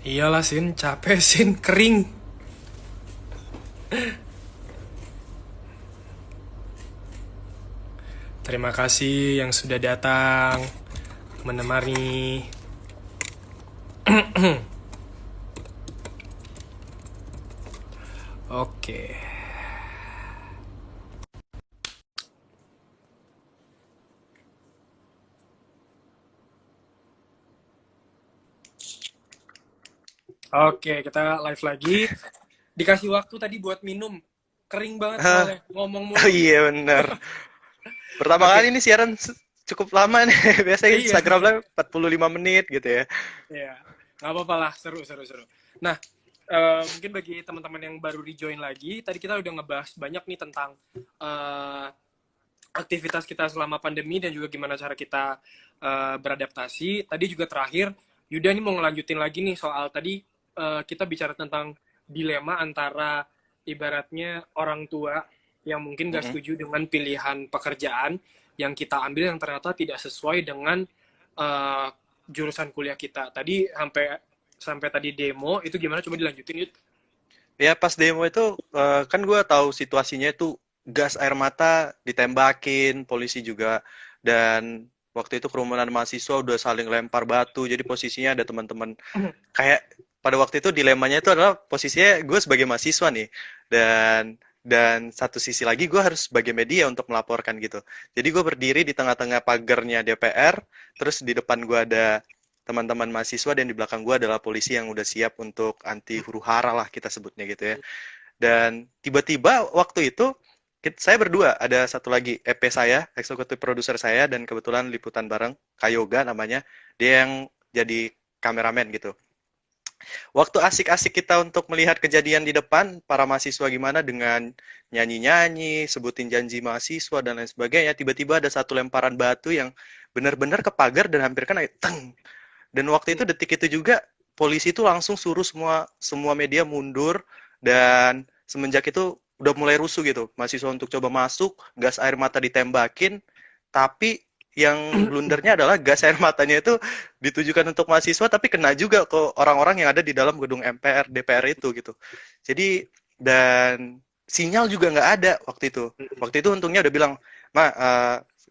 Iyalah Sin, capek Sin, kering. Terima kasih yang sudah datang menemani. Oke. Oke, kita live lagi. Dikasih waktu tadi buat minum. Kering banget Hah? soalnya, ngomong Oh mulu. iya bener. Pertama kali Oke, ini siaran cukup lama nih. Biasanya iya, Instagram iya. Live 45 menit gitu ya. Iya, nggak apa-apa lah, seru, seru, seru. Nah, mungkin bagi teman-teman yang baru rejoin lagi, tadi kita udah ngebahas banyak nih tentang eh, aktivitas kita selama pandemi dan juga gimana cara kita beradaptasi. Tadi juga terakhir, Yuda nih mau ngelanjutin lagi nih soal tadi kita bicara tentang dilema antara ibaratnya orang tua yang mungkin gak Mm-mm. setuju dengan pilihan pekerjaan yang kita ambil yang ternyata tidak sesuai dengan eh, jurusan kuliah kita. Tadi sampai sampai tadi demo itu gimana? Coba dilanjutin, Yud. Ya pas demo itu kan gue tahu situasinya itu gas air mata ditembakin, polisi juga, dan waktu itu kerumunan mahasiswa udah saling lempar batu. Jadi posisinya ada teman-teman kayak pada waktu itu dilemanya itu adalah posisinya gue sebagai mahasiswa nih, dan satu sisi lagi gue harus sebagai media untuk melaporkan gitu. Jadi gue berdiri di tengah-tengah pagarnya DPR, terus di depan gue ada teman-teman mahasiswa dan di belakang gue adalah polisi yang udah siap untuk anti huru hara lah kita sebutnya gitu ya. Dan tiba-tiba waktu itu saya berdua, ada satu lagi EP saya, eksekutif produser saya, dan kebetulan liputan bareng, Kayoga namanya, dia yang jadi kameramen gitu. Waktu asik-asik kita untuk melihat kejadian di depan, para mahasiswa gimana dengan nyanyi-nyanyi, sebutin janji mahasiswa dan lain sebagainya, tiba-tiba ada satu lemparan batu yang benar-benar ke pagar dan hampir kena, teng. Dan waktu itu detik itu juga polisi itu langsung suruh semua semua media mundur, dan semenjak itu udah mulai rusuh gitu. Mahasiswa untuk coba masuk, gas air mata ditembakin, tapi yang blundernya adalah gas air matanya itu ditujukan untuk mahasiswa tapi kena juga ke orang-orang yang ada di dalam gedung MPR DPR itu gitu. Jadi dan sinyal juga nggak ada waktu itu. Waktu itu untungnya udah bilang, "Ma,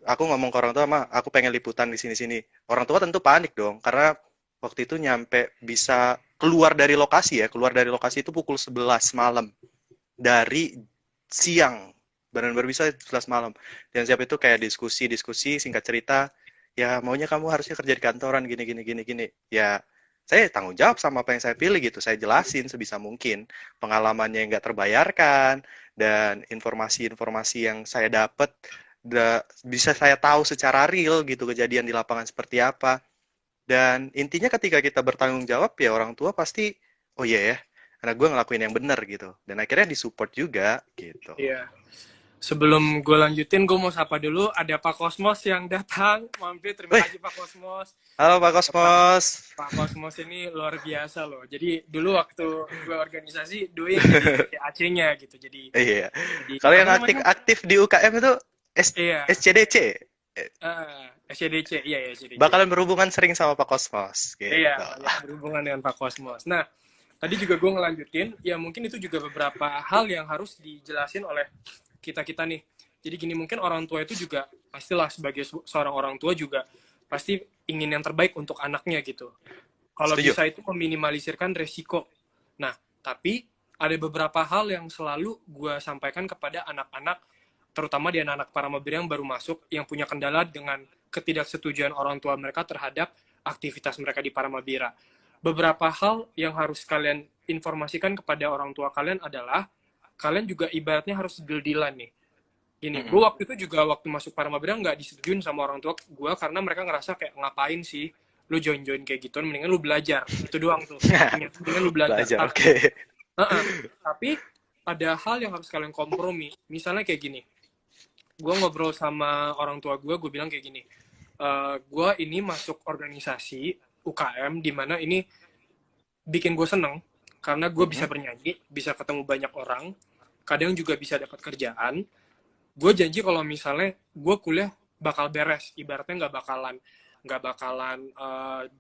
aku ngomong ke orang tua, Ma, aku pengen liputan di sini-sini." Orang tua tentu panik dong karena waktu itu nyampe bisa keluar dari lokasi ya, keluar dari lokasi itu pukul 11 malam dari siang, benar-benar bisa 11 malam. Dan siap itu kayak diskusi-diskusi, singkat cerita, ya maunya kamu harusnya kerja di kantoran gini gini gini gini. Ya saya tanggung jawab sama apa yang saya pilih gitu. Saya jelasin sebisa mungkin pengalamannya yang nggak terbayarkan dan informasi-informasi yang saya dapat bisa saya tahu secara real gitu kejadian di lapangan seperti apa. Dan intinya ketika kita bertanggung jawab ya orang tua pasti, oh iya ya, anak gue ngelakuin yang benar gitu. Dan akhirnya disupport juga gitu. Iya. Sebelum gue lanjutin, gue mau sapa dulu. Ada Pak Kosmos yang datang. Mampir, terima Wih, kasih Pak Kosmos. halo Pak Pak, Kosmos. Pak Kosmos ini luar biasa loh. Jadi dulu waktu gue organisasi, dulu yang jadi PAC-nya gitu. Iya. Jadi Kalau apa yang aktif namanya? aktif di UKM itu Iya, SCDC. SCDC. Iya, ya, SCDC. Bakalan berhubungan sering sama Pak Kosmos Iya, gitu. ya, berhubungan dengan Pak Kosmos. Nah, tadi juga gue ngelanjutin, ya mungkin itu juga beberapa hal yang harus dijelasin oleh kita-kita nih. Jadi gini, mungkin orang tua itu juga, pastilah sebagai seorang orang tua juga, pasti ingin yang terbaik untuk anaknya gitu. Kalau Setuju? bisa itu meminimalisirkan resiko. Nah, tapi ada beberapa hal yang selalu gue sampaikan kepada anak-anak, terutama di anak-anak para mabir yang baru masuk, yang punya kendala dengan ketidaksetujuan orang tua mereka terhadap aktivitas mereka di Paramabira. Beberapa hal yang harus kalian informasikan kepada orang tua kalian adalah kalian juga ibaratnya harus deal-dealan nih. Gini, gue Mm-mm. waktu itu juga waktu masuk Paramabira nggak disetujuin sama orang tua gue karena mereka ngerasa kayak ngapain sih lu join-join kayak gitu, mendingan lu belajar. Itu doang tuh intinya, mendingan lu belajar. Belajar, Tapi, oke. tapi ada hal yang harus kalian kompromi. Misalnya kayak gini, gue ngobrol sama orang tua gue bilang kayak gini, gue ini masuk organisasi UKM di mana ini bikin gue seneng karena gue bisa Mm-mm. bernyanyi, bisa ketemu banyak orang, kadang juga bisa dapat kerjaan. Gue janji kalau misalnya gue kuliah bakal beres, ibaratnya nggak bakalan nggak bakalan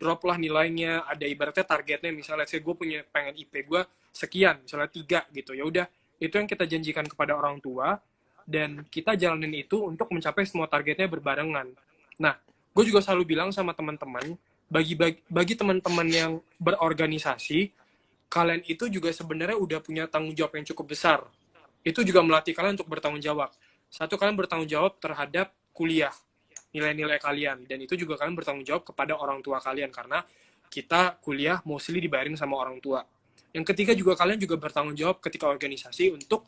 drop lah nilainya. Ada ibaratnya targetnya, misalnya saya gue punya pengen IP gue sekian, misalnya 3 gitu. Ya udah, itu yang kita janjikan kepada orang tua dan kita jalanin itu untuk mencapai semua targetnya berbarengan. Nah, gue juga selalu bilang sama teman-teman, bagi teman-teman yang berorganisasi, kalian itu juga sebenarnya udah punya tanggung jawab yang cukup besar. Itu juga melatih kalian untuk bertanggung jawab. Satu, kalian bertanggung jawab terhadap kuliah, nilai-nilai kalian. Dan itu juga kalian bertanggung jawab kepada orang tua kalian, karena kita kuliah mostly dibayarin sama orang tua. Yang ketiga juga, kalian juga bertanggung jawab ketika organisasi untuk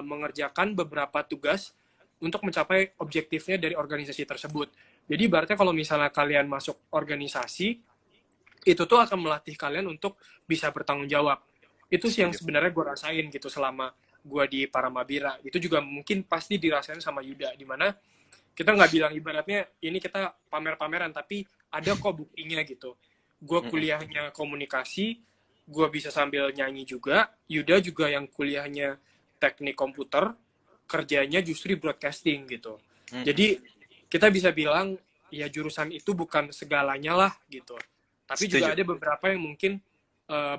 mengerjakan beberapa tugas untuk mencapai objektifnya dari organisasi tersebut. Jadi ibaratnya kalau misalnya kalian masuk organisasi, itu tuh akan melatih kalian untuk bisa bertanggung jawab. Itu sih yang Setuju. sebenarnya gue rasain gitu selama gue di Paramabira. Itu juga mungkin pasti dirasain sama Yuda, dimana kita nggak bilang ibaratnya ini kita pamer-pameran, tapi ada kok buktinya gitu. Gue Mm-mm. kuliahnya komunikasi, gue bisa sambil nyanyi juga. Yuda juga yang kuliahnya teknik komputer, kerjanya justru broadcasting gitu. Mm-mm. Jadi kita bisa bilang ya jurusan itu bukan segalanya lah gitu. Tapi juga Setuju. ada beberapa yang mungkin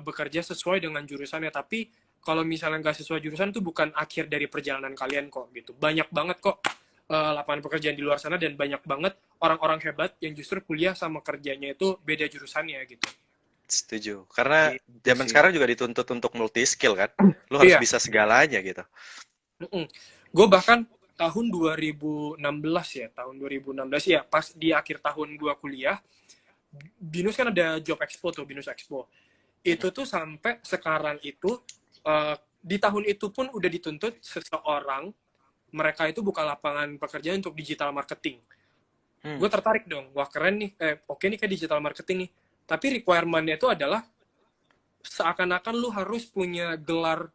bekerja sesuai dengan jurusannya. Tapi kalau misalnya nggak sesuai jurusan itu bukan akhir dari perjalanan kalian kok gitu. Banyak banget kok lapangan pekerjaan di luar sana, dan banyak banget orang-orang hebat yang justru kuliah sama kerjanya itu beda jurusannya gitu. Setuju. Karena Gitu zaman sih. sekarang juga dituntut untuk multi skill kan. Lu harus Iya. bisa segalanya gitu. Gue bahkan tahun 2016 ya, tahun 2016 ya, pas di akhir tahun gue kuliah, Binus kan ada job expo tuh, Binus Expo. Mm-mm. Itu tuh sampai sekarang itu, di tahun itu pun udah dituntut seseorang, mereka itu buka lapangan pekerjaan untuk digital marketing. Hmm. Gue tertarik dong, wah keren nih, oke nih kayak digital marketing nih. Tapi requirement-nya itu adalah seakan-akan lu harus punya gelar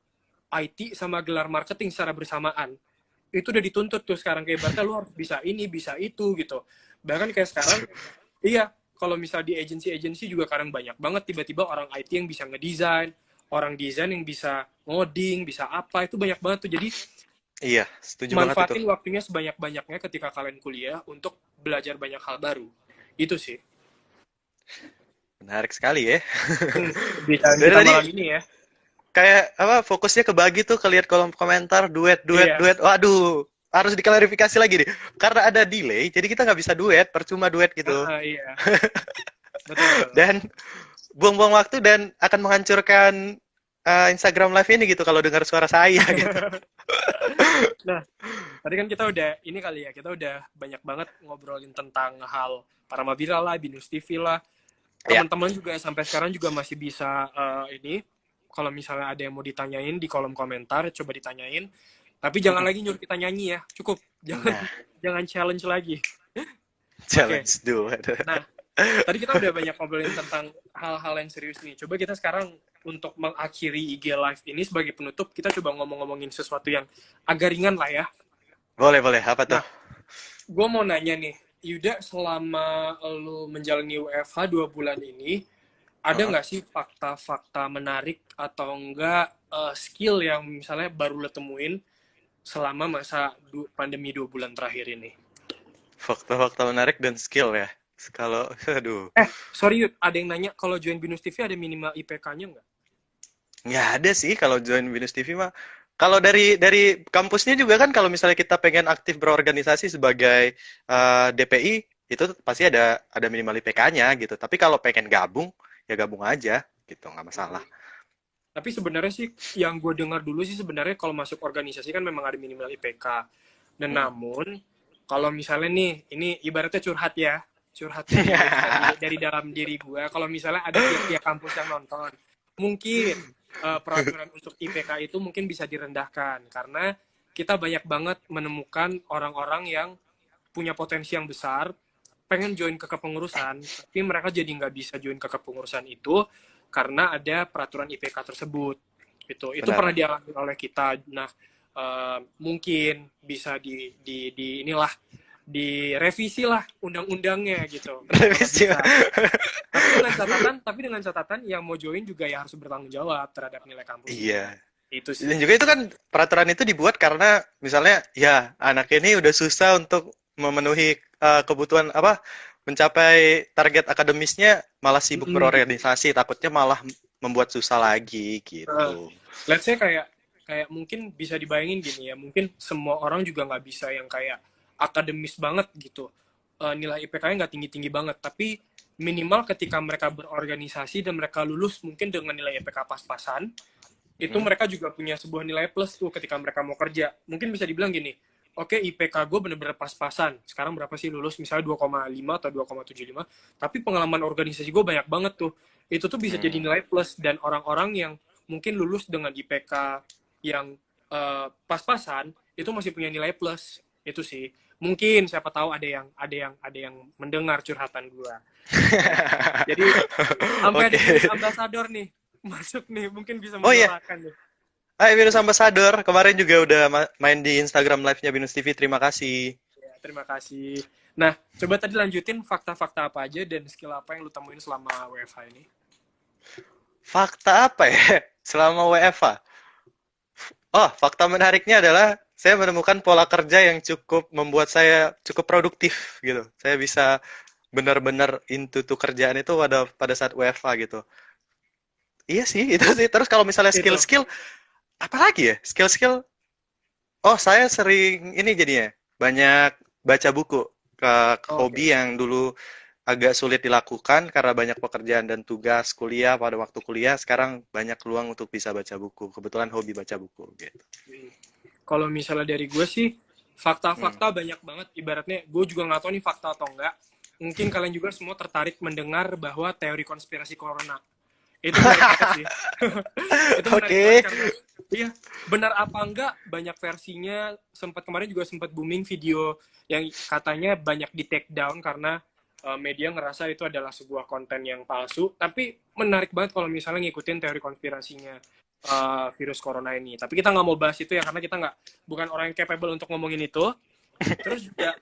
IT sama gelar marketing secara bersamaan. Itu udah dituntut tuh sekarang, kayak ibaratnya lu harus bisa ini, bisa itu gitu. Bahkan kayak sekarang, iya, kalau misal di agensi-agensi juga kadang banyak banget tiba-tiba orang IT yang bisa ngedesain, orang desain yang bisa ngoding, bisa apa, itu banyak banget tuh. Jadi Iya, setuju banget itu. manfaatin waktunya sebanyak-banyaknya ketika kalian kuliah untuk belajar banyak hal baru. Itu sih. Menarik sekali ya. Pembicaraan Dari kita tadi malam ini ya. kayak apa fokusnya kebagi tuh kelihat kolom komentar duet duet Iya. duet. Waduh, harus diklarifikasi lagi nih. Karena ada delay, jadi kita nggak bisa duet, percuma duet gitu. Iya. Betul. Dan buang-buang waktu dan akan menghancurkan Instagram Live ini gitu kalau dengar suara saya gitu. Nah, tadi kan kita udah ini kali ya, kita udah banyak banget ngobrolin tentang hal Paramabira lah, Binus TV lah. Ya, Teman-teman juga sampai sekarang juga masih bisa ini, kalau misalnya ada yang mau ditanyain di kolom komentar, coba ditanyain. Tapi jangan lagi nyuruh kita nyanyi ya, cukup. Jangan nah, jangan challenge lagi. Oke. challenge duet. Nah, tadi kita udah banyak ngobrolin tentang hal-hal yang serius nih. Coba kita sekarang untuk mengakhiri IG Live ini sebagai penutup, kita coba ngomong-ngomongin sesuatu yang agak ringan lah ya. Boleh, boleh. Apa tuh? Nah, gue mau nanya nih, Yuda, selama lu menjalani WFH 2 bulan ini, ada Heeh. nggak sih fakta-fakta menarik atau enggak skill yang misalnya baru lo temuin selama masa pandemi 2 bulan terakhir ini? Fakta-fakta menarik dan skill ya. Kalau, aduh, Sorry Yud, ada yang nanya kalau join Binus TV ada minimal IPK-nya nggak? nggak ada sih kalau join Binus TV mah. Kalau dari kampusnya juga kan kalau misalnya kita pengen aktif berorganisasi sebagai DPI itu pasti ada minimal IPK-nya gitu. Tapi kalau pengen gabung ya gabung aja gitu nggak masalah. Tapi sebenarnya sih yang gue dengar dulu sih sebenarnya kalau masuk organisasi kan memang ada minimal IPK. Dan Mm-mm. namun kalau misalnya nih, ini ibaratnya curhat dari dalam diri gue. Kalau misalnya ada pihak kampus yang nonton, mungkin peraturan untuk IPK itu mungkin bisa direndahkan karena kita banyak banget menemukan orang-orang yang punya potensi yang besar, pengen join ke kepengurusan, tapi mereka jadi nggak bisa join ke kepengurusan itu karena ada peraturan IPK tersebut. Itu pernah Benar. dialami oleh kita. Nah, mungkin bisa di inilah direvisi lah undang-undangnya gitu kalau Revisi. bisa. Tapi dengan catatan yang mau join juga ya harus bertanggung jawab terhadap nilai kampusnya. Iya. Itu sih. Dan juga itu kan peraturan itu dibuat karena misalnya ya anak ini udah susah untuk memenuhi kebutuhan apa mencapai target akademisnya malah sibuk Mm-mm. berorganisasi, takutnya malah membuat susah lagi Nah, gitu. let's say kayak kayak mungkin bisa dibayangin gini ya, mungkin semua orang juga nggak bisa yang kayak akademis banget gitu. Nilai IPK-nya nggak tinggi-tinggi banget, tapi minimal ketika mereka berorganisasi dan mereka lulus mungkin dengan nilai IPK pas-pasan, itu Mm. mereka juga punya sebuah nilai plus tuh ketika mereka mau kerja. Mungkin bisa dibilang gini, oke IPK gue bener-bener pas-pasan. Sekarang berapa sih lulus? Misalnya 2,5 atau 2,75. Tapi pengalaman organisasi gue banyak banget tuh. Itu tuh bisa jadi Hmm. nilai plus. Dan orang-orang yang mungkin lulus dengan IPK yang pas-pasan, itu masih punya nilai plus. Itu sih. Mungkin siapa tahu ada yang mendengar curhatan gue. Ya. Jadi sampai ada Oke. virus ambasador nih masuk nih, mungkin bisa Oh iya, menyuarakan nih. Hai Binus Ambassador, kemarin juga udah main di Instagram live-nya Binus TV, terima kasih. Ya, terima kasih. Nah, coba tadi lanjutin fakta-fakta apa aja dan skill apa yang lu temuin selama WFH ini. Fakta apa ya? Selama WFA. Oh, fakta menariknya adalah saya menemukan pola kerja yang cukup membuat saya cukup produktif gitu. Saya bisa benar-benar into tuh kerjaan itu pada saat WFA gitu. Iya sih, itu sih. Terus kalau misalnya Itu. skill-skill, apa lagi ya? Skill-skill. Oh, saya sering ini jadinya banyak baca buku ke Oke. hobi yang dulu agak sulit dilakukan karena banyak pekerjaan dan tugas kuliah pada waktu kuliah. Sekarang banyak peluang untuk bisa baca buku. Kebetulan hobi baca buku gitu. Kalau misalnya dari gue sih, Hmm. fakta-fakta banyak banget. Ibaratnya, gue juga nggak tahu nih fakta atau enggak. Mungkin kalian juga semua tertarik mendengar bahwa teori konspirasi corona. Itu menarik banget sih. Itu menarik banget Oke. karena iya, benar apa enggak banyak versinya. Sempat kemarin juga sempat booming video yang katanya banyak di take down karena media ngerasa itu adalah sebuah konten yang palsu. Tapi menarik banget kalau misalnya ngikutin teori konspirasinya virus corona ini. Tapi kita nggak mau bahas itu ya karena kita nggak bukan orang yang capable untuk ngomongin itu. Terus juga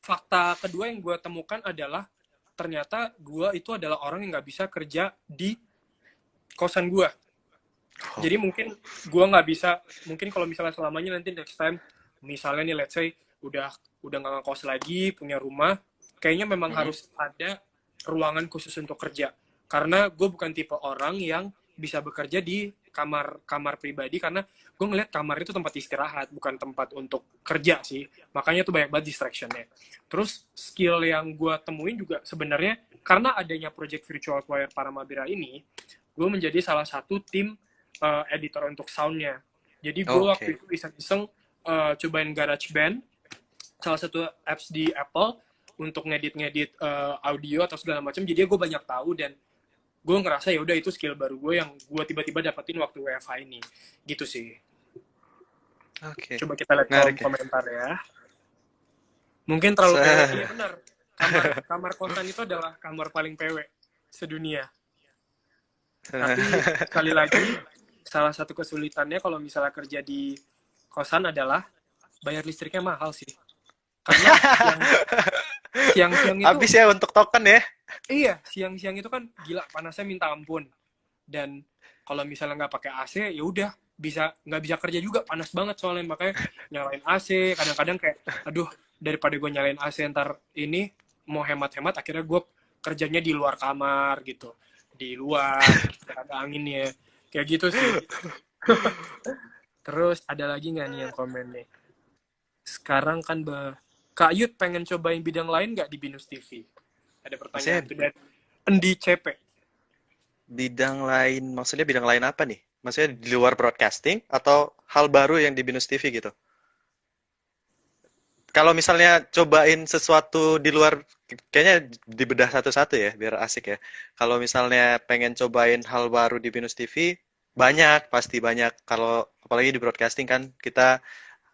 fakta kedua yang gue temukan adalah ternyata gue itu adalah orang yang nggak bisa kerja di kosan gue. Oh, Jadi mungkin gue nggak bisa, mungkin kalau misalnya selamanya nanti next time, misalnya nih let's say udah nggak ngekos lagi, punya rumah, kayaknya memang mm-mm. harus ada ruangan khusus untuk kerja. Karena gue bukan tipe orang yang bisa bekerja di kamar kamar pribadi karena gue ngeliat kamar itu tempat istirahat bukan tempat untuk kerja sih, makanya tuh banyak banget distractionnya. Terus skill yang gue temuin juga sebenarnya karena adanya project virtual choir Paramabira ini, gue menjadi salah satu tim editor untuk soundnya. Jadi gue waktu Oke. itu iseng-iseng cobain GarageBand, salah satu apps di Apple untuk ngedit-ngedit audio atau segala macam. Jadi gue banyak tahu dan gue ngerasa ya udah itu skill baru gue yang gue tiba-tiba dapetin waktu WFH ini. Gitu sih. Oke. Coba kita lihat kolom Menarik ya. komentar ya. Mungkin terlalu PW. Iya Se- benar. Kamar kamar kosan itu adalah kamar paling PW sedunia. Tapi sekali lagi, salah satu kesulitannya kalau misalnya kerja di kosan adalah bayar listriknya mahal sih. Karena siang-siang itu, Habis ya untuk token ya. iya, siang-siang itu kan gila panasnya minta ampun. Dan kalau misalnya nggak pakai AC, ya udah nggak bisa kerja juga panas banget soalnya makanya nyalain AC. Kadang-kadang kayak, aduh daripada gue nyalain AC ntar ini mau hemat-hemat, akhirnya gue kerjanya di luar kamar gitu, di luar ada anginnya, kayak gitu sih. Terus ada lagi nggak nih yang komen nih? Sekarang kan Kak Yud pengen cobain bidang lain nggak di Binus TV? Ada pertanyaan Maksudnya tuh dari Endi CP. bidang lain, maksudnya bidang lain apa nih? Maksudnya di luar broadcasting atau hal baru yang di Binus TV gitu? Kalau misalnya cobain sesuatu di luar, kayaknya dibedah satu-satu ya, biar asik ya. Kalau misalnya pengen cobain hal baru di Binus TV, banyak, pasti banyak. Kalau apalagi di broadcasting kan kita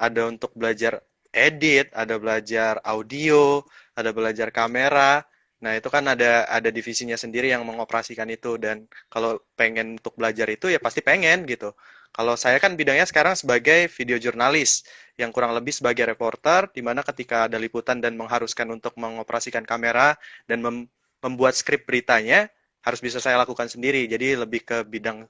ada untuk belajar edit, ada belajar audio, ada belajar kamera. Nah, itu kan ada divisinya sendiri yang mengoperasikan itu dan kalau pengen untuk belajar itu ya pasti pengen gitu. Kalau saya kan bidangnya sekarang sebagai video jurnalis yang kurang lebih sebagai reporter di mana ketika ada liputan dan mengharuskan untuk mengoperasikan kamera dan membuat skrip beritanya harus bisa saya lakukan sendiri. Jadi lebih ke bidang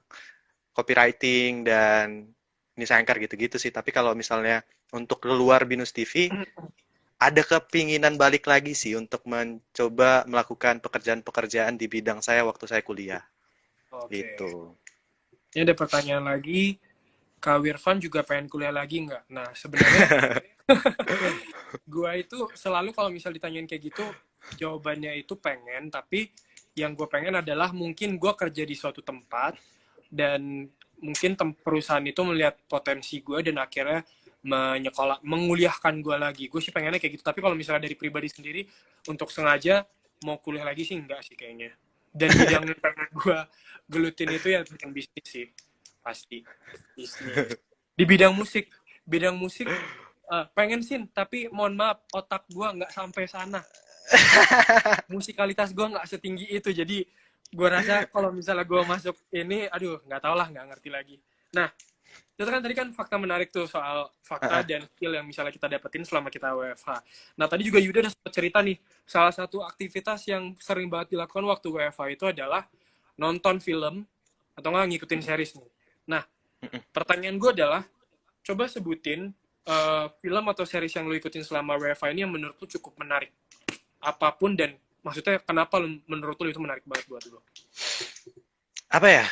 copywriting dan news anchor gitu-gitu sih. Tapi kalau misalnya untuk keluar Binus TV, ada kepinginan balik lagi sih untuk mencoba melakukan pekerjaan-pekerjaan di bidang saya waktu saya kuliah. Oke. Gitu. Ini ada pertanyaan lagi. Kak Wirfan juga pengen kuliah lagi nggak? Nah, sebenarnya gue itu selalu kalau misal ditanyain kayak gitu, jawabannya itu pengen, tapi yang gue pengen adalah mungkin gue kerja di suatu tempat, dan mungkin perusahaan itu melihat potensi gue dan akhirnya menguliahkan gue lagi. Gue sih pengennya kayak gitu, tapi kalau misalnya dari pribadi sendiri, untuk sengaja mau kuliah lagi sih enggak sih kayaknya. Dan bidang yang pengen gue gelutin itu ya bidang bisnis sih, pasti. Bisnis. Di bidang musik pengen sih, tapi mohon maaf, otak gue nggak sampai sana. Musikalitas gue nggak setinggi itu, jadi gue rasa kalau misalnya gue masuk ini, aduh, nggak tau lah, nggak ngerti lagi. Nah, itu kan tadi kan fakta menarik tuh soal fakta dan skill yang misalnya kita dapetin selama kita WFH. Nah, tadi juga Yuda udah sempat cerita nih, salah satu aktivitas yang sering banget dilakukan waktu WFH itu adalah nonton film atau nggak ngikutin series nih. Nah, pertanyaan gue adalah, coba sebutin film atau series yang lo ikutin selama WFH ini yang menurut lo cukup menarik. Apapun, dan maksudnya kenapa menurut lo itu menarik banget buat lo? Apa ya?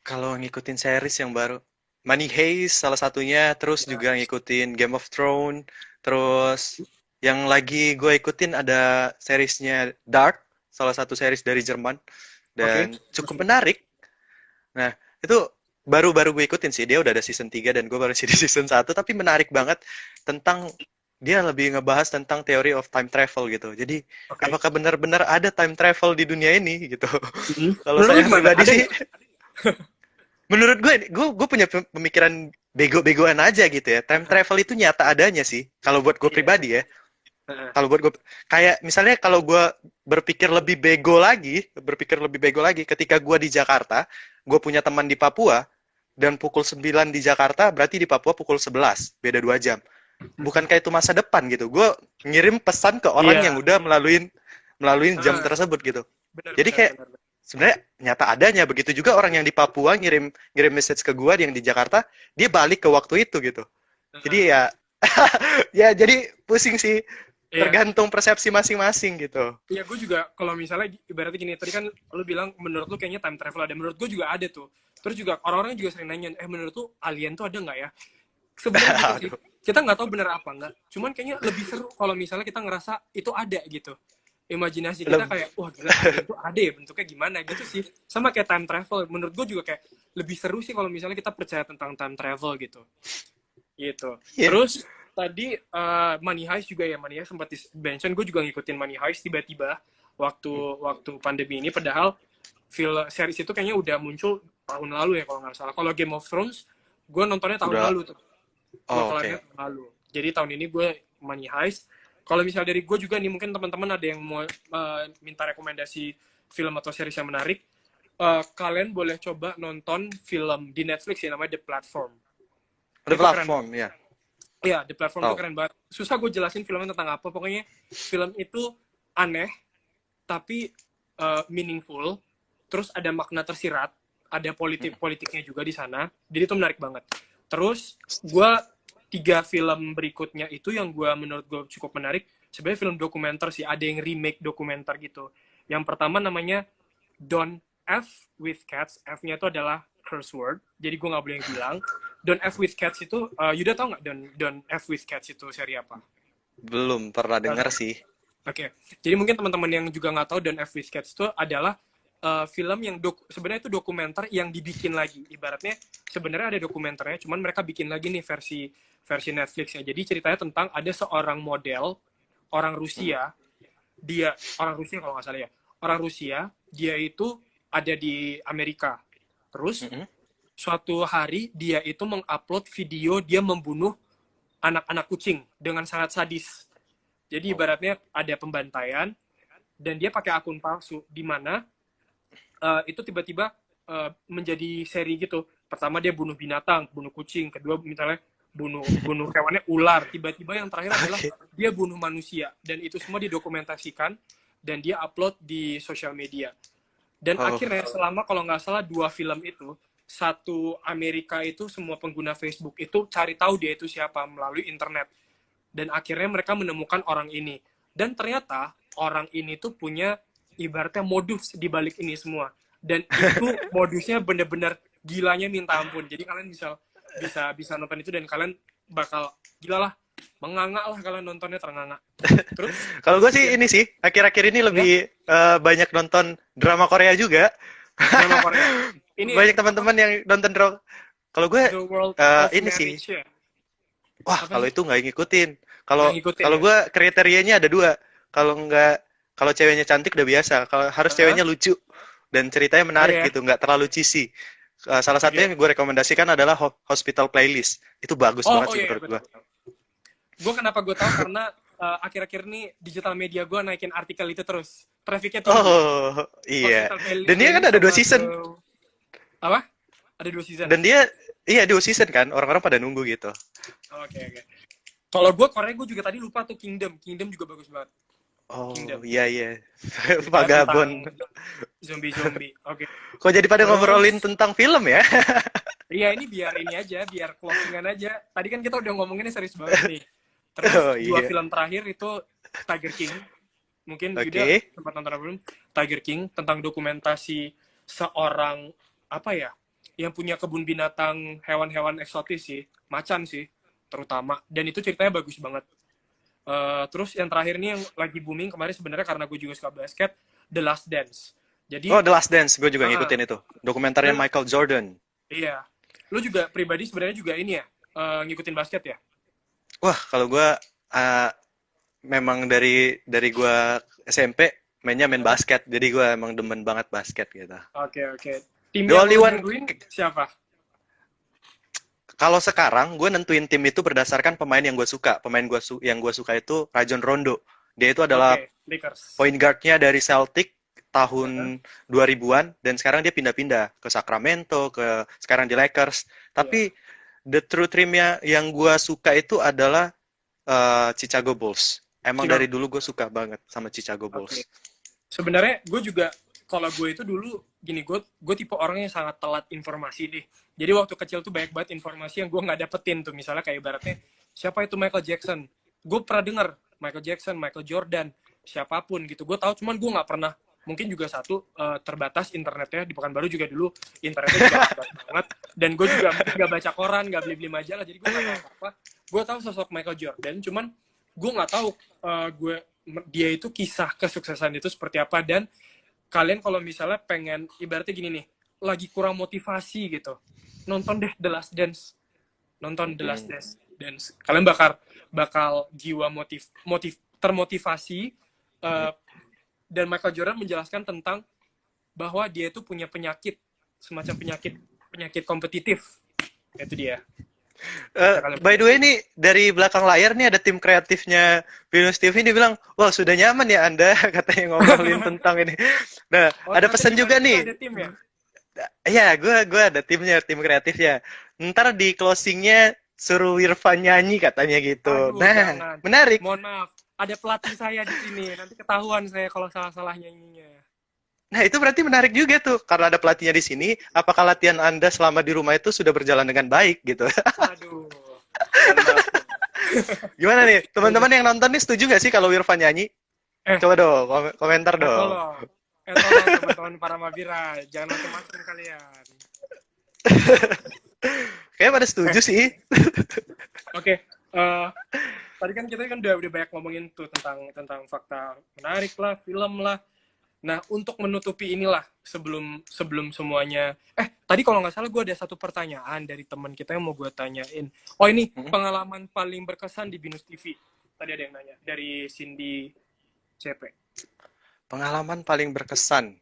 Kalau ngikutin series yang baru, Money Heist salah satunya, terus juga ngikutin Game of Thrones, terus yang lagi gue ikutin ada seriesnya Dark, salah satu series dari Jerman, Oke. dan cukup menarik. Nah, itu baru-baru gue ikutin sih, dia udah ada season 3 dan gue baru sih di season 1, tapi menarik banget tentang, dia lebih ngebahas tentang theory of time travel gitu. Jadi, Oke. apakah benar-benar ada time travel di dunia ini gitu. Kalau Menurut lo saya gimana? pribadi Ada sih, nggak? menurut gue punya pemikiran bego-begoan aja gitu ya. Time travel itu nyata adanya sih. Kalau buat gue Iya. pribadi ya. Kalau buat gue, kayak misalnya kalau gue berpikir lebih bego lagi, ketika gue di Jakarta, gue punya teman di Papua, dan pukul 9 di Jakarta, berarti di Papua pukul 11, beda 2 jam. Bukankah itu masa depan gitu? Gue ngirim pesan ke orang yang Iya. udah melalui jam tersebut gitu. Benar, Jadi benar, kayak benar. sebenarnya nyata adanya. Begitu juga orang yang di Papua ngirim ngirim message ke gua yang di Jakarta, dia balik ke waktu itu gitu. Jadi ya ya jadi pusing sih. Iya. Tergantung persepsi masing-masing gitu. Iya, gue juga kalau misalnya ibaratnya gini, tadi kan lu bilang menurut lu kayaknya time travel ada, menurut gue juga ada tuh. Terus juga orang-orang juga sering nanya, menurut lu alien tuh ada nggak ya? Sebenarnya gitu sih, Aduh. kita nggak tahu bener apa nggak. Cuman kayaknya lebih seru kalau misalnya kita ngerasa itu ada gitu. Imajinasi kita Leb- kayak, wah gila, alien tuh ada ya, bentuknya gimana gitu sih. Sama kayak time travel, menurut gue juga kayak lebih seru sih kalau misalnya kita percaya tentang time travel gitu. Gitu. Iya. Terus tadi Money Heist juga ya, Money Heist sempat di-mention, gue juga ngikutin Money Heist tiba-tiba waktu waktu pandemi ini, padahal series itu kayaknya udah muncul tahun lalu ya kalau nggak salah. Kalau Game of Thrones, gue nontonnya tahun Udah. lalu tuh. Gue Oh, kelarnya oke. tahun lalu. Jadi tahun ini gue Money Heist. Kalau misalnya dari gue juga nih, mungkin teman-teman ada yang mau minta rekomendasi film atau series yang menarik, kalian boleh coba nonton film di Netflix ya, namanya The Platform. Ada Itu keren. platform ya. Iya, The Platform itu Tahu. keren banget. Susah gue jelasin filmnya tentang apa. Pokoknya film itu aneh, tapi meaningful. Terus ada makna tersirat. Ada politiknya juga di sana. Jadi itu menarik banget. Terus, gue 3 film berikutnya itu yang menurut gue cukup menarik. Sebenarnya film dokumenter sih. Ada yang remake dokumenter gitu. Yang pertama namanya Don't F with Cats. F-nya itu adalah curse word. Jadi gue nggak boleh bilang. Don't F with Cats itu, Yuda tau nggak Don't F with Cats itu seri apa? Belum pernah dengar Oke. sih. Jadi mungkin teman-teman yang juga nggak tahu, Don't F with Cats itu adalah film yang sebenarnya itu dokumenter yang dibikin lagi. Ibaratnya sebenarnya ada dokumenternya, cuman mereka bikin lagi nih versi Netflixnya. Jadi ceritanya tentang ada seorang model orang Rusia, dia orang Rusia kalau nggak salah ya, orang Rusia, dia itu ada di Amerika. Terus suatu hari dia itu mengupload video dia membunuh anak-anak kucing dengan sangat sadis. Jadi ibaratnya ada pembantaian dan dia pakai akun palsu di mana itu tiba-tiba menjadi seri gitu. Pertama dia bunuh binatang, bunuh kucing, kedua misalnya bunuh hewannya ular, tiba-tiba yang terakhir adalah dia bunuh manusia, dan itu semua didokumentasikan dan dia upload di sosial media. Dan akhirnya selama kalau nggak salah 2 film itu, satu Amerika itu semua pengguna Facebook itu cari tahu dia itu siapa melalui internet. dan akhirnya mereka menemukan orang ini. Dan ternyata orang ini tuh punya ibaratnya modus di balik ini semua. Dan itu modusnya bener-bener gilanya minta ampun. Jadi kalian bisa bisa bisa nonton itu dan kalian bakal gila lah, menganga lah kalian nontonnya ternganga. Terus Kalau gue sih ya, ini sih, akhir-akhir ini ya lebih banyak nonton drama Korea juga. drama Korea. Ini ya, Banyak apa teman-teman yang nonton drama. Kalau gue The World of ini sih, Marriage ya? wah Apa kalau sih? itu nggak ngikutin. Kalau Nggak ngikutin kalau ya? gue kriterianya ada dua. Kalau nggak, kalau ceweknya cantik udah biasa. Kalau harus Hah? ceweknya lucu dan ceritanya Oh menarik ya, gitu, nggak terlalu cheesy. Salah satunya oke. yang gue rekomendasikan adalah Hospital Playlist. Itu bagus Oh, banget oh sih iya, iya, menurut betul, gue. betul. Gue kenapa gue tahu karena akhir-akhir ini digital media gue naikin artikel itu terus. Trafficnya tinggi. Oh iya. Hospital Dan dia kan Playlist ada dua sama season. apa? Ada 2 season. Dan dia iya 2 season kan. Orang-orang pada nunggu gitu. Oke, oke. Kalau gue Korea gue juga tadi lupa tuh Kingdom. Kingdom juga bagus banget. Oh Kingdom. iya iya. Ya tentang Vagabond. zombie-zombie. Oke. Kok jadi pada ngobrolin Terus tentang film ya? iya ini biar ini aja, biar closingan aja. Tadi kan kita udah ngomonginnya serius banget nih. Oh Terus 2 iya. film terakhir itu Tiger King. Mungkin Yuda Oke. sempat nonton belum? Tiger King tentang dokumentasi seorang apa ya yang punya kebun binatang hewan-hewan eksotis sih, macan sih terutama. Dan itu ceritanya bagus banget. Terus yang terakhir nih yang lagi booming kemarin sebenarnya karena gue juga suka basket, The Last Dance. Oh Jadi, The Last Dance. Gue juga uh, ngikutin itu. Dokumenternya lu Michael Jordan. iya, lu juga pribadi sebenarnya juga ini ya ngikutin basket ya? Wah kalau gue uh, memang dari gue SMP mainnya main Hah? basket. Jadi gue emang demen banget basket gitu. Oke, oke. Tim The yang only lu one jagoin siapa? kalau sekarang gue nentuin tim itu berdasarkan pemain yang gue suka. Yang gue suka itu Rajon Rondo. Dia itu adalah Oke, Lakers. point guard-nya dari Celtic Heeh, tahun 2000-an dan sekarang dia pindah-pindah ke Sacramento, ke sekarang di Lakers. iya. Tapi the true team-nya yang gue suka itu adalah Chicago Bulls. Emang dari Chicago. dulu gue suka banget sama Chicago Oke. Bulls. Sebenarnya gue juga kalau gue itu dulu gini, gue tipe orang yang sangat telat informasi deh. Jadi waktu kecil tuh banyak banget informasi yang gue nggak dapetin tuh. Misalnya kayak ibaratnya siapa itu Michael Jackson. Gue pernah denger Michael Jackson, Michael Jordan, siapapun gitu. Gue tahu, cuman gue nggak pernah. Mungkin juga satu terbatas internetnya di Pekanbaru juga dulu internetnya juga terbatas banget. Dan gue juga mungkin nggak baca koran, nggak beli-beli majalah. Jadi gue nggak tahu apa-apa. Gue tahu sosok Michael Jordan, cuman gue nggak tahu dia itu kisah kesuksesan itu seperti apa. Dan kalian kalau misalnya pengen ibaratnya gini nih, lagi kurang motivasi gitu, nonton deh The Last Dance. Nonton The Last Mm-mm. Dance. Kalian bakal jiwa termotivasi. eh, dan Michael Jordan menjelaskan tentang bahwa dia itu punya penyakit, semacam penyakit penyakit kompetitif. Itu dia. Bisa kalian By the way pelajari. nih dari belakang layar nih ada tim kreatifnya Venus TV ini bilang, wah sudah nyaman ya Anda katanya ngobrolin tentang ini. Nah, Oh ada ternyata pesan di mana juga juga nih. ada tim ya? Iya, gue ada timnya, tim kreatifnya. Ntar di closingnya suruh Wirfan nyanyi katanya gitu. Aduh Nah, jangan. menarik. Mohon maaf. Ada pelatih saya di sini. Nanti ketahuan saya kalau salah-salah nyanyinya. Nah, itu berarti menarik juga tuh. Karena ada pelatihnya di sini, apakah latihan Anda selama di rumah itu sudah berjalan dengan baik gitu. Aduh. Mohon maaf. Gimana nih? Ya udah. Teman-teman yang nonton nih setuju nggak sih kalau Wirfan nyanyi? Eh, Coba dong, komentar dong. tolong. Tolong teman-teman para Mabira. Jangan macam-macam kalian. Kayaknya pada setuju Eh, sih. oke. Tadi kan kita kan udah banyak ngomongin tuh tentang fakta menarik lah, film lah. Nah, untuk menutupi inilah sebelum sebelum semuanya. Tadi kalau nggak salah gue ada satu pertanyaan dari teman kita yang mau gue tanyain. Oh ini Hmm. pengalaman paling berkesan di Binus TV. Tadi ada yang nanya dari Cindy CP. Pengalaman paling berkesan.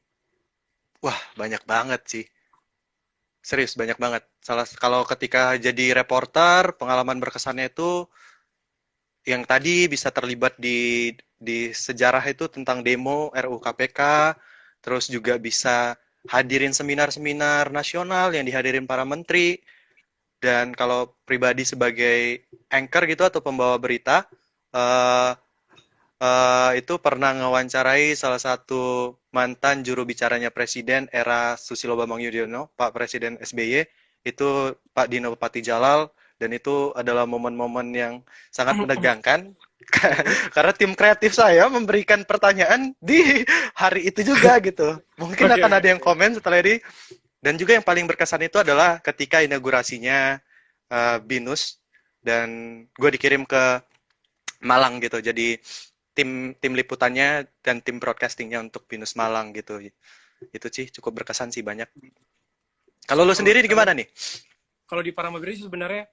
Wah, banyak banget sih. Serius, banyak banget. Kalau ketika jadi reporter, pengalaman berkesannya itu yang tadi bisa terlibat di sejarah itu tentang demo RUU KPK, terus juga bisa hadirin seminar-seminar nasional yang dihadirin para menteri, dan kalau pribadi sebagai anchor gitu atau pembawa berita, eh, itu pernah ngewawancarai salah satu mantan juru bicaranya Presiden era Susilo Bambang Yudhoyono, Pak Presiden SBY, itu Pak Dino Patijalal, Dan itu adalah momen-momen yang sangat menegangkan Hmm. karena tim kreatif saya memberikan pertanyaan di hari itu juga gitu. Mungkin Oke, akan oke, ada yang oke. komen setelah ini. Dan juga yang paling berkesan itu adalah ketika inaugurasinya Binus dan gue dikirim ke Malang gitu. Jadi tim liputannya dan tim broadcastingnya untuk Binus Malang gitu. Itu sih cukup berkesan sih banyak. Kalau lu Kalau sendiri misalnya, gimana nih? kalau di Paramagiri sebenarnya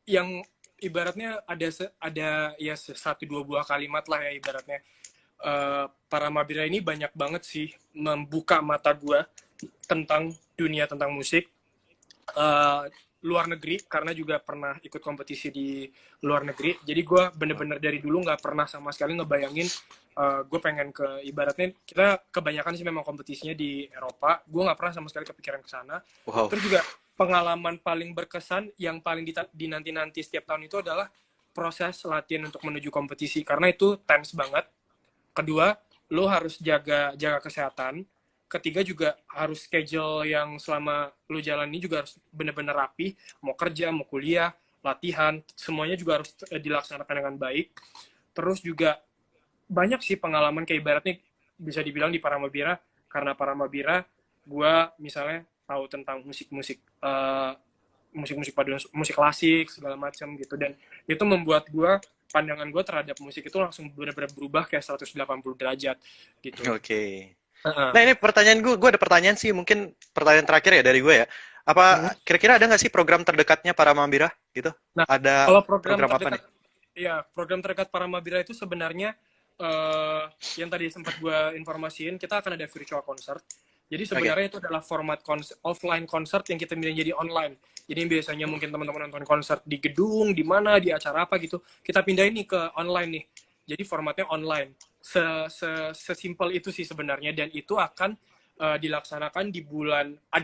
yang ibaratnya ada ya satu dua buah kalimat lah ya ibaratnya. Paramabira ini banyak banget sih membuka mata gue tentang dunia tentang musik. uh, Luar negeri karena juga pernah ikut kompetisi di luar negeri, jadi gue bener-bener dari dulu nggak pernah sama sekali ngebayangin gue pengen ke, ibaratnya kita kebanyakan sih memang kompetisinya di Eropa, gue nggak pernah sama sekali kepikiran ke sana. Wow. Terus juga pengalaman paling berkesan yang paling dinanti-nanti setiap tahun itu adalah proses latihan untuk menuju kompetisi, karena itu tense banget. Kedua, lo harus jaga jaga kesehatan. Ketiga juga harus schedule yang selama lo jalan ini juga harus benar-benar rapi. Mau kerja, mau kuliah, latihan, semuanya juga harus dilaksanakan dengan baik. Terus juga banyak sih pengalaman kayak ibaratnya bisa dibilang di Paramabira, karena Paramabira gue misalnya tahu tentang musik-musik musik-musik paduan, musik klasik segala macam gitu, dan itu membuat gue, pandangan gue terhadap musik itu langsung benar-benar berubah kayak 180 derajat gitu. Oke. Uh-uh. Nah ini pertanyaan gue ada pertanyaan sih, mungkin pertanyaan terakhir ya dari gue ya. Hmm. Apa kira-kira ada nggak sih program terdekatnya para Mambira gitu? Nah, Ada kalau program program apa terdekat, nih? ya program terdekat Paramabira itu sebenarnya eh, yang tadi sempat gue informasiin, kita akan ada virtual concert. Jadi Oke, sebenarnya itu adalah format offline concert yang kita milih jadi online. Jadi biasanya mungkin teman-teman nonton konser di gedung, di mana, di acara apa gitu, kita pindahin nih ke online nih. Jadi formatnya online. Sesimpel itu sih sebenarnya, dan itu akan dilaksanakan di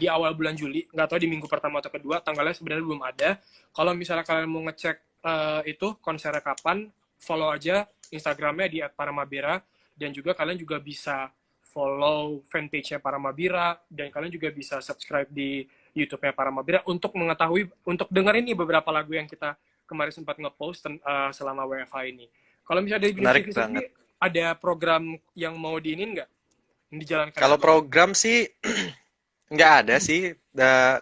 awal bulan Juli. Nggak tahu di minggu pertama atau kedua, tanggalnya sebenarnya belum ada. Kalau misalnya kalian mau ngecek itu konsernya kapan, follow aja Instagramnya di @paramabira, dan juga kalian juga bisa follow fanpage-nya Paramabira, dan kalian juga bisa subscribe di YouTube-nya Paramabira untuk mengetahui, untuk dengerin nih beberapa lagu yang kita kemarin sempat nge-post selama WFH ini. Kalau misalnya dari Binus menarik TV banget. sendiri, ada program yang mau diinin nggak? Yang dijalankan Kalau sama Binus? program sih nggak ada sih.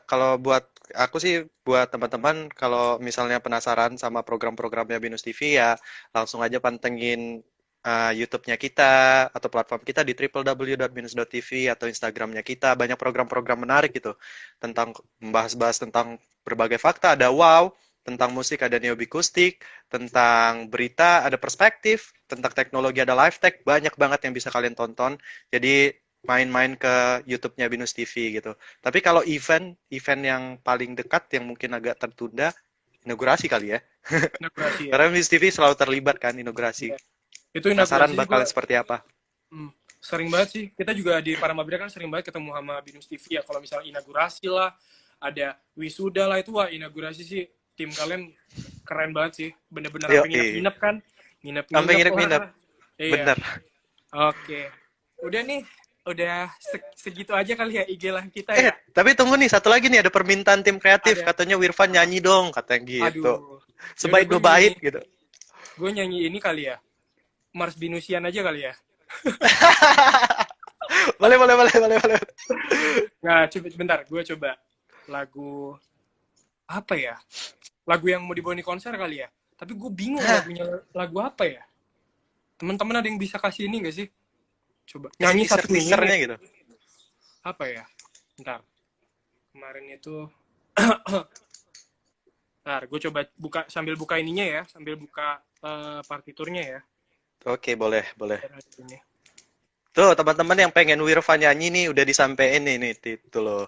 Kalau buat aku sih, buat teman-teman, kalau misalnya penasaran sama program-programnya Binus TV ya langsung aja pantengin YouTube-nya kita atau platform kita di www.binus.tv atau Instagramnya kita. Banyak program-program menarik gitu tentang membahas-bahas tentang berbagai fakta. Ada wow, tentang musik ada neobikustik, tentang berita ada perspektif, tentang teknologi ada live tech. Banyak banget yang bisa kalian tonton. Jadi main-main ke YouTube-nya Binus TV gitu. Tapi kalau event yang paling dekat yang mungkin agak tertunda, inaugurasi kali ya. Inaugurasi ya. Karena Binus TV selalu terlibat kan inaugurasi. Iya. Itu Penasaran inaugurasi sih gue bakalan seperti apa. sering banget sih. Kita juga di Paramabira kan sering banget ketemu sama Binus TV ya. Kalau misalnya inaugurasi lah, ada wisuda lah, itu wah inaugurasi sih tim kalian keren banget sih. Bener-bener Yo, sampai nginep-nginep kan. sampai Nginep-nginep nginep-nginep. lah. Iya. Bener. Oke. Udah nih. Udah segitu aja kali ya IG lah kita ya. Tapi tunggu nih, satu lagi nih, ada permintaan tim kreatif. Ada. Katanya Wirfan Uh, nyanyi dong, katanya gitu. aduh. Ya udah Sebaik dua bait gitu. gue nyanyi ini kali ya. Mars Binusian aja kali ya. Boleh, boleh, boleh, boleh, boleh. Nah, coba bentar, gue coba lagu apa ya? Lagu yang mau dibawa di konser kali ya. Tapi gue bingung Hah, lagunya lagu apa ya. Teman-teman ada yang bisa kasih ini gak sih? Coba kasih nyanyi satu teaser-teasernya menit. gitu. Apa ya? Bentar. Kemarin itu, bentar, gue coba buka sambil buka ininya ya, sambil buka partiturnya ya. Oke, boleh, boleh. Ini. Tuh, teman-teman yang pengen Wirfan nyanyi nih, udah disampein nih, itu loh.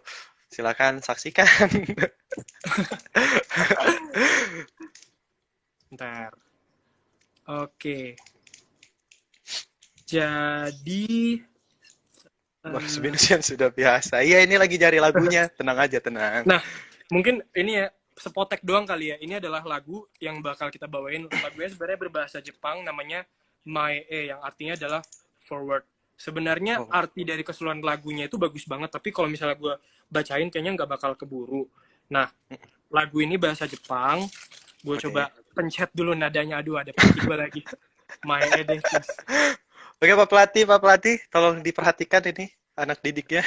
Silakan saksikan. Bentar. Oke. Jadi Mas Binsian sudah biasa. Iya, ini lagi cari lagunya. Tenang aja, tenang. nah, mungkin ini ya sepotek doang kali ya. Ini adalah lagu yang bakal kita bawain. Lagunya sebenarnya berbahasa Jepang, namanya Mae E, yang artinya adalah forward. Sebenarnya Oh, arti dari keseluruhan lagunya itu bagus banget, tapi kalau misalnya gue bacain kayaknya nggak bakal keburu. Nah, lagu ini bahasa Jepang. Gue Oke. coba pencet dulu nadanya. Aduh, ada pelatih gue lagi. My Edesis. Oke, Pak Pelatih, tolong diperhatikan ini anak didiknya.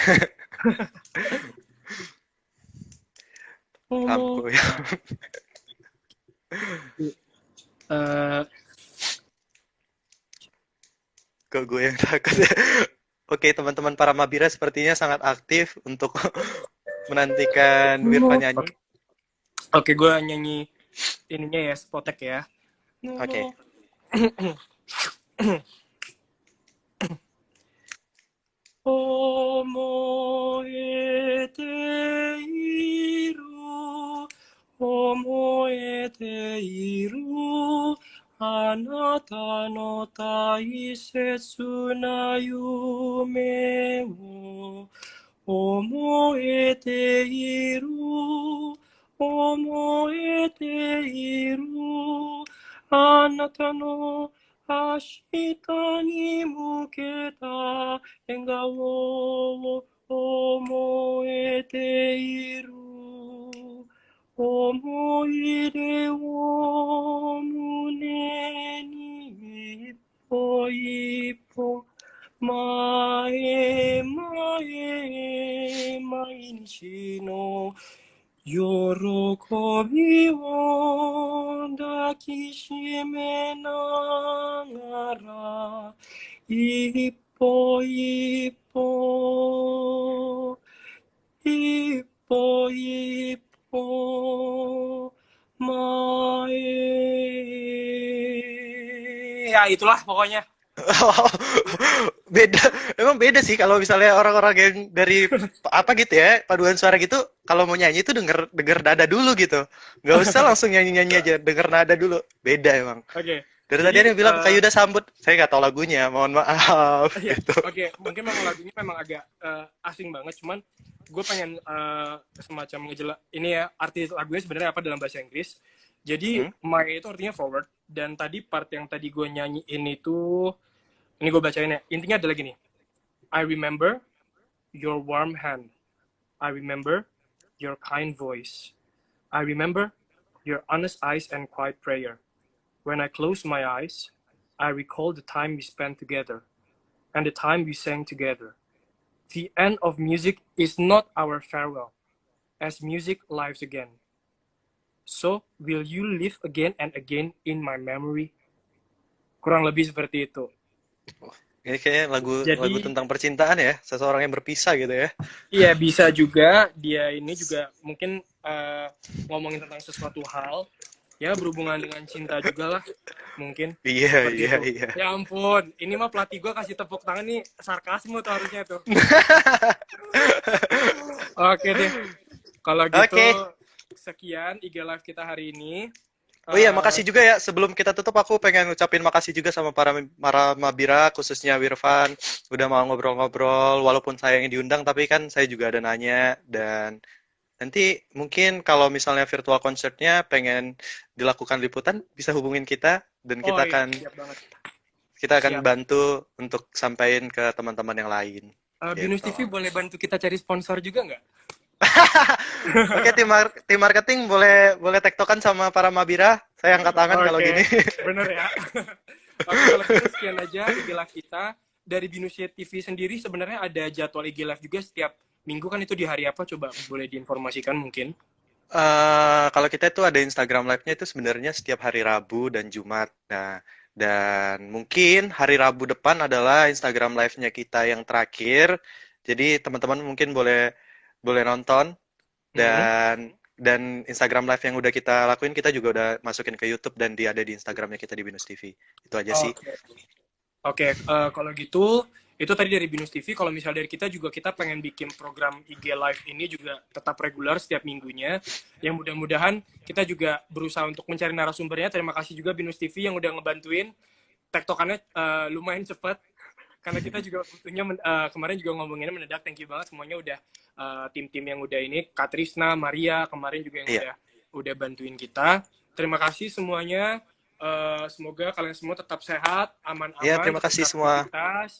Homo. Lampu ya. Eh, Kok gue yang takut ya. Oke, teman-teman para Mabira sepertinya sangat aktif untuk menantikan Wirfa nyanyi. Oke, oke, gue nyanyi ininya ya, spotek ya. Oke. Omoete iru, omoete iru, anata no taisetsu na yume wo, omoete iru, omoete iru, anata no 明日に向けた笑顔を思えている。思い出を胸に一歩一歩前へ前へ毎日の喜びを抱きしめながら一歩一歩一歩一歩前 ya itulah pokoknya. Beda, emang beda sih kalau misalnya orang-orang yang dari apa gitu ya, paduan suara gitu, kalau mau nyanyi itu denger denger nada dulu gitu, nggak usah langsung nyanyi-nyanyi aja, denger nada dulu, beda emang. Oke, Dari tadi jadi ada yang bilang Kak Yuda sambut, saya nggak tahu lagunya, mohon maaf ya, gitu. oke, mungkin memang lagunya memang agak asing banget, cuman gue pengen semacam ngejelas ini ya, arti lagunya sebenarnya apa dalam bahasa Inggris. Jadi Hmm? my itu artinya forward, dan tadi part yang tadi gue nyanyiin itu, ini gue bacain ya, intinya adalah gini. I remember your warm hand. I remember your kind voice. I remember your honest eyes and quiet prayer. When I close my eyes, I recall the time we spent together and the time we sang together. The end of music is not our farewell, as music lives again. So, will you live again and again in my memory? Kurang lebih seperti itu. Ini kayaknya lagu Jadi, tentang percintaan ya, seseorang yang berpisah gitu ya. iya bisa juga dia ini juga mungkin ngomongin tentang sesuatu hal ya berhubungan dengan cinta juga lah mungkin Iya, seperti iya, itu. iya. Ya ampun, ini mah pelatih gue kasih tepuk tangan nih sarkasme tuh harusnya tuh. Oke deh, kalau gitu Oke. sekian IG Live kita hari ini. Oh iya, Eh, makasih juga ya. Sebelum kita tutup, aku pengen ngucapin makasih juga sama para Mabira, khususnya Wirfan, udah mau ngobrol-ngobrol. Walaupun saya yang diundang, tapi kan saya juga ada nanya. Dan nanti mungkin kalau misalnya virtual concertnya pengen dilakukan liputan, bisa hubungin kita dan oh kita iya, akan siap banget. kita akan Siap. bantu untuk sampaikan ke teman-teman yang lain. Binus Gitu. TV boleh bantu kita cari sponsor juga nggak? Oke, tim marketing boleh boleh tektokan sama para Mabira. Saya angkat tangan kalau Oke, gini. bener ya. Oke, kalau gitu sekian aja IG Live kita. Dari Binusia TV sendiri sebenarnya ada jadwal IG Live juga setiap minggu kan, itu di hari apa? Coba boleh diinformasikan mungkin. Kalau kita itu ada Instagram Live-nya itu sebenarnya setiap hari Rabu dan Jumat. Nah, dan mungkin hari Rabu depan adalah Instagram Live-nya kita yang terakhir. Jadi teman-teman mungkin boleh boleh nonton Mhm. dan Instagram Live yang udah kita lakuin kita juga udah masukin ke YouTube dan dia ada di Instagramnya kita di Binus TV. Itu aja sih. Oke. Oke, kalau gitu itu tadi dari Binus TV. Kalau misal dari kita juga, kita pengen bikin program IG Live ini juga tetap reguler setiap minggunya. Yang mudah-mudahan kita juga berusaha untuk mencari narasumbernya. Terima kasih juga Binus TV yang udah ngebantuin. Tektokannya lumayan cepat. Karena kita juga butuhnya kemarin juga ngomonginnya mendadak. Thank you banget semuanya udah tim-tim yang udah ini. Katrisna, Maria kemarin juga yang Iya. udah bantuin kita. Terima kasih semuanya. Semoga kalian semua tetap sehat, Iya, aman-aman, terima tetap kasih semua. beraktivitas,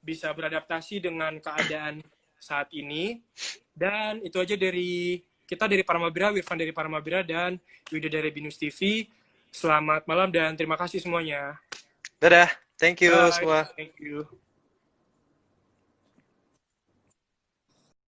bisa beradaptasi dengan keadaan saat ini. Dan itu aja dari Kita dari Paramabira, Wirfan dari Paramabira, dan Yuda dari Binus TV. Selamat malam dan terima kasih semuanya. Dadah, thank you Bye. semua. Thank you.